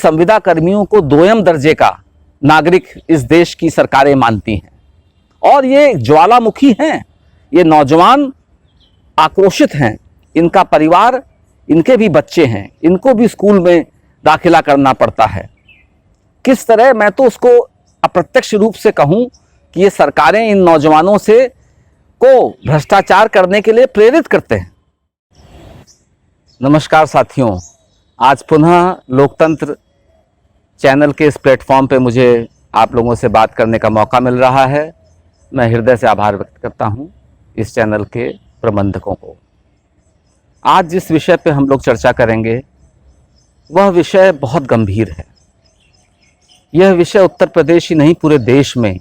संविदा कर्मियों को दोयम दर्जे का नागरिक इस देश की सरकारें मानती हैं और ये ज्वालामुखी हैं। ये नौजवान आक्रोशित हैं, इनका परिवार, इनके भी बच्चे हैं, इनको भी स्कूल में दाखिला करना पड़ता है। किस तरह, मैं तो उसको अप्रत्यक्ष रूप से कहूं कि ये सरकारें इन नौजवानों से को भ्रष्टाचार करने के लिए प्रेरित करते हैं। नमस्कार साथियों, आज पुनः लोकतंत्र चैनल के इस प्लेटफॉर्म पे मुझे आप लोगों से बात करने का मौका मिल रहा है। मैं हृदय से आभार व्यक्त करता हूं इस चैनल के प्रबंधकों को। आज जिस विषय पे हम लोग चर्चा करेंगे वह विषय बहुत गंभीर है। यह विषय उत्तर प्रदेश ही नहीं, पूरे देश में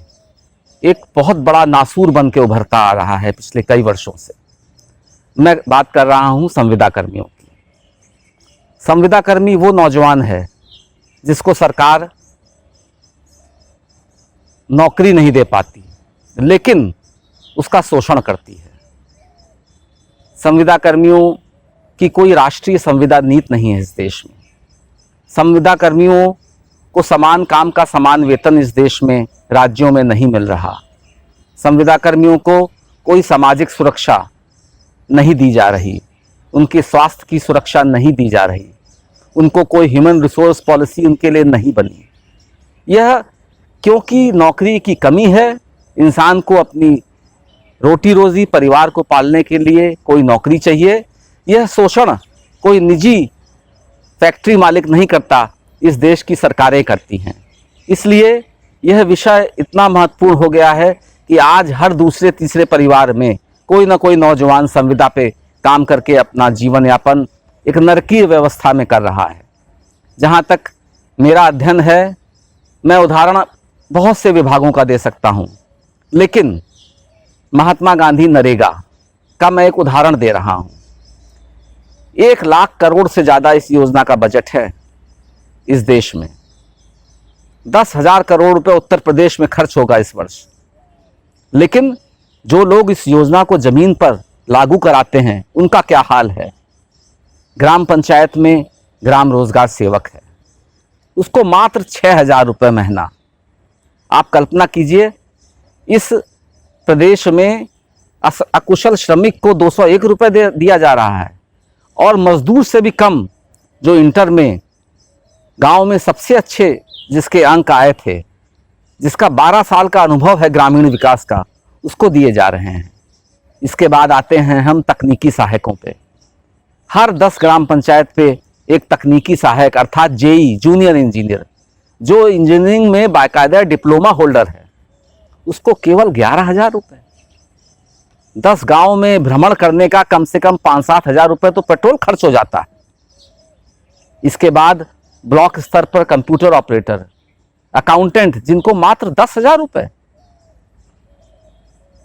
एक बहुत बड़ा नासूर बन के उभरता आ रहा है पिछले कई वर्षों से। मैं बात कर रहा हूं संविदा कर्मियों की। संविदा कर्मी वो नौजवान है जिसको सरकार नौकरी नहीं दे पाती, लेकिन उसका शोषण करती है। संविदा कर्मियों की कोई राष्ट्रीय संविदा नीति नहीं है इस देश में। संविदा कर्मियों को समान काम का समान वेतन इस देश में राज्यों में नहीं मिल रहा। संविदा कर्मियों को कोई सामाजिक सुरक्षा नहीं दी जा रही, उनके स्वास्थ्य की सुरक्षा नहीं दी जा रही, उनको कोई ह्यूमन रिसोर्स पॉलिसी उनके लिए नहीं बनी। यह क्योंकि नौकरी की कमी है। इंसान को अपनी रोटी रोजी, परिवार को पालने के लिए कोई नौकरी चाहिए। यह शोषण कोई निजी फैक्ट्री मालिक नहीं करता, इस देश की सरकारें करती हैं। इसलिए यह विषय इतना महत्वपूर्ण हो गया है कि आज हर दूसरे तीसरे परिवार में कोई ना कोई नौजवान संविदा पे काम करके अपना जीवन यापन एक नरकीय व्यवस्था में कर रहा है। जहाँ तक मेरा अध्ययन है, मैं उदाहरण बहुत से विभागों का दे सकता हूँ, लेकिन महात्मा गांधी नरेगा का मैं एक उदाहरण दे रहा हूँ। 1 लाख करोड़ से ज़्यादा इस योजना का बजट है इस देश में। 10,000 करोड़ रुपए उत्तर प्रदेश में खर्च होगा इस वर्ष। लेकिन जो लोग इस योजना को जमीन पर लागू कराते हैं उनका क्या हाल है? ग्राम पंचायत में ग्राम रोजगार सेवक है, उसको मात्र 6,000 रुपये महीना। आप कल्पना कीजिए, इस प्रदेश में अकुशल श्रमिक को 201 रुपये दिया जा रहा है और मजदूर से भी कम, जो इंटर में गांव में सबसे अच्छे जिसके अंक आए थे, जिसका 12 साल का अनुभव है ग्रामीण विकास का, उसको दिए जा रहे हैं। इसके बाद आते हैं हम तकनीकी सहायकों पे। हर 10 ग्राम पंचायत पे एक तकनीकी सहायक अर्थात जेई, जूनियर इंजीनियर, जो इंजीनियरिंग में बाकायदा डिप्लोमा होल्डर है, उसको केवल 11,000 रुपये। 10 गांव में भ्रमण करने का कम से कम 5-7 हज़ार रुपये तो पेट्रोल खर्च हो जाता है। इसके बाद ब्लॉक स्तर पर कंप्यूटर ऑपरेटर, अकाउंटेंट, जिनको मात्र 10,000 रुपये।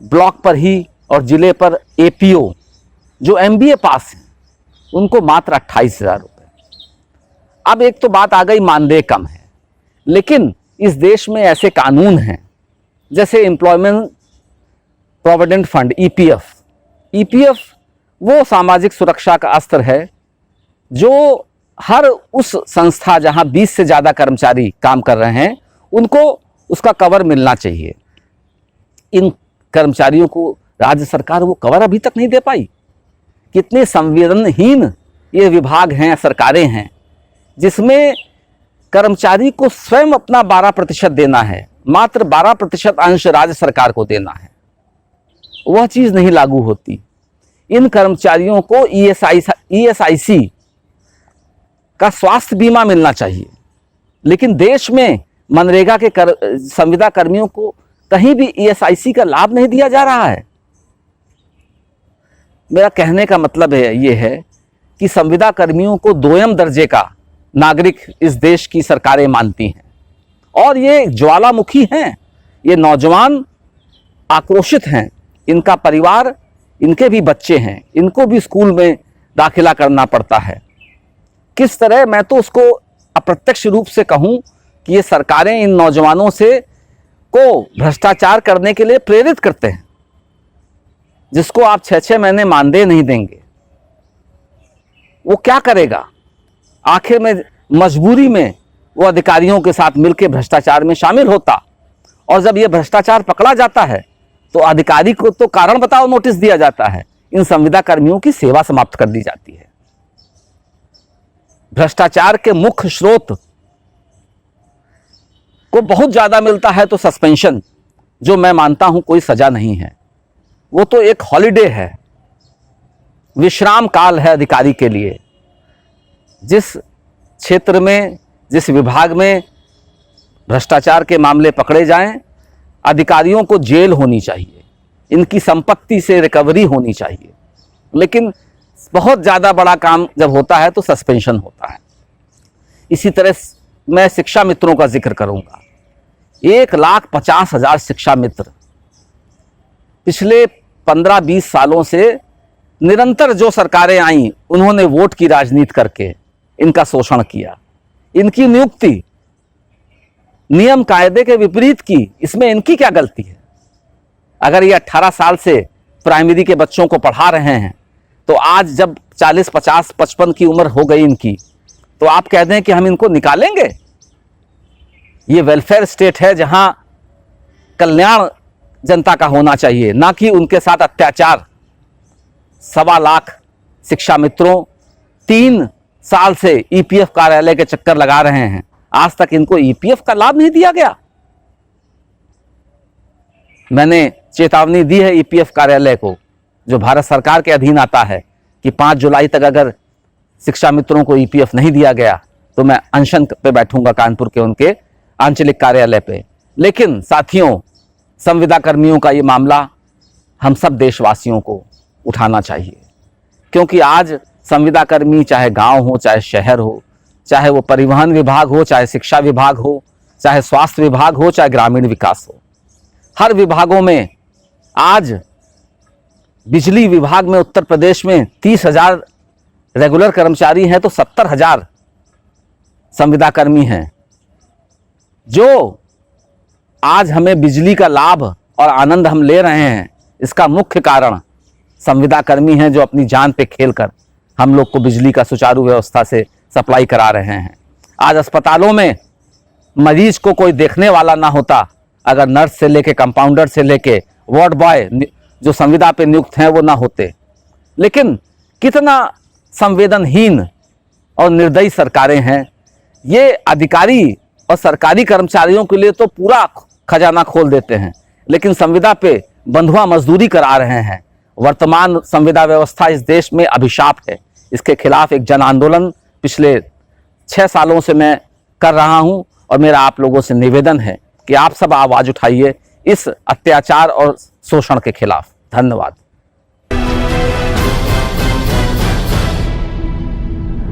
ब्लॉक पर ही और जिले पर एपीओ, जो एमबीए पास हैं, उनको मात्र 28,000 रुपये। अब एक तो बात आ गई, मानदेय कम है, लेकिन इस देश में ऐसे कानून हैं जैसे employment provident fund, EPF. EPF वो सामाजिक सुरक्षा का अस्त्र है जो हर उस संस्था जहां 20 से ज़्यादा कर्मचारी काम कर रहे हैं उनको उसका कवर मिलना चाहिए। इन कर्मचारियों को राज्य सरकार वो कवर अभी तक नहीं दे पाई। कितने संवेदनहीन ये विभाग हैं, सरकारें हैं, जिसमें कर्मचारी को स्वयं अपना 12% देना है, मात्र 12% अंश राज्य सरकार को देना है। वह चीज़ नहीं लागू होती। इन कर्मचारियों को ईएसआईसी का स्वास्थ्य बीमा मिलना चाहिए, लेकिन देश में मनरेगा के संविदा कर्मियों को कहीं भी ईएसआईसी का लाभ नहीं दिया जा रहा है। मेरा कहने का मतलब ये है कि संविदा कर्मियों को दोयम दर्जे का नागरिक इस देश की सरकारें मानती हैं और ये ज्वालामुखी हैं। ये नौजवान आक्रोशित हैं, इनका परिवार, इनके भी बच्चे हैं, इनको भी स्कूल में दाखिला करना पड़ता है। किस तरह, मैं तो उसको अप्रत्यक्ष रूप से कहूं कि ये सरकारें इन नौजवानों से को भ्रष्टाचार करने के लिए प्रेरित करते हैं। जिसको आप 6-6 महीने मानदेय नहीं देंगे, वो क्या करेगा? आखिर में मजबूरी में वो अधिकारियों के साथ मिलकर भ्रष्टाचार में शामिल होता, और जब ये भ्रष्टाचार पकड़ा जाता है तो अधिकारी को तो कारण बताओ नोटिस दिया जाता है, इन संविदा कर्मियों की सेवा समाप्त कर दी जाती है। भ्रष्टाचार के मुख्य स्रोत को बहुत ज्यादा मिलता है तो सस्पेंशन, जो मैं मानता हूं कोई सजा नहीं है, वो तो एक हॉलिडे है, विश्राम काल है अधिकारी के लिए। जिस क्षेत्र में, जिस विभाग में भ्रष्टाचार के मामले पकड़े जाएं, अधिकारियों को जेल होनी चाहिए, इनकी संपत्ति से रिकवरी होनी चाहिए, लेकिन बहुत ज़्यादा बड़ा काम जब होता है तो सस्पेंशन होता है। इसी तरह मैं शिक्षा मित्रों का जिक्र करूंगा। 1,50,000 शिक्षा मित्र पिछले 15-20 सालों से निरंतर जो सरकारें आई उन्होंने वोट की राजनीति करके इनका शोषण किया। इनकी नियुक्ति नियम कायदे के विपरीत की, इसमें इनकी क्या गलती है? अगर ये 18 साल से प्राइमरी के बच्चों को पढ़ा रहे हैं तो आज जब 40, 50, 55 की उम्र हो गई इनकी, तो आप कह दें कि हम इनको निकालेंगे? ये वेलफेयर स्टेट है जहां कल्याण जनता का होना चाहिए, ना कि उनके साथ अत्याचार। 1.25 लाख शिक्षा मित्रों 3 साल से ईपीएफ कार्यालय के चक्कर लगा रहे हैं, आज तक इनको ईपीएफ का लाभ नहीं दिया गया। मैंने चेतावनी दी है ईपीएफ कार्यालय को, जो भारत सरकार के अधीन आता है, कि 5 जुलाई तक अगर शिक्षा मित्रों को ईपीएफ नहीं दिया गया तो मैं अनशन पे बैठूंगा कानपुर के उनके आंचलिक कार्यालय पे। लेकिन साथियों, संविदा कर्मियों का ये मामला हम सब देशवासियों को उठाना चाहिए, क्योंकि आज संविदा कर्मी चाहे गांव हो, चाहे शहर हो, चाहे वो परिवहन विभाग हो, चाहे शिक्षा विभाग हो, चाहे स्वास्थ्य विभाग हो, चाहे ग्रामीण विकास हो, हर विभागों में आज बिजली विभाग में उत्तर प्रदेश में 30,000 रेगुलर कर्मचारी हैं तो 70,000 संविदा कर्मी हैं। जो आज हमें बिजली का लाभ और आनंद हम ले रहे हैं, इसका मुख्य कारण संविदा कर्मी हैं, जो अपनी जान पे खेलकर हम लोग को बिजली का सुचारू व्यवस्था से सप्लाई करा रहे हैं। आज अस्पतालों में मरीज को कोई देखने वाला ना होता अगर नर्स से लेके, कंपाउंडर से लेके, वार्ड बॉय जो संविदा पे नियुक्त हैं वो ना होते। लेकिन कितना संवेदनहीन और निर्दयी सरकारें हैं। ये अधिकारी और सरकारी कर्मचारियों के लिए तो पूरा खजाना खोल देते हैं, लेकिन संविदा पे बंधुआ मजदूरी करा रहे हैं। वर्तमान संविदा व्यवस्था इस देश में अभिशाप है। इसके खिलाफ एक जन आंदोलन पिछले 6 सालों से मैं कर रहा हूं, और मेरा आप लोगों से निवेदन है कि आप सब आवाज उठाइए इस अत्याचार और शोषण के खिलाफ। धन्यवाद।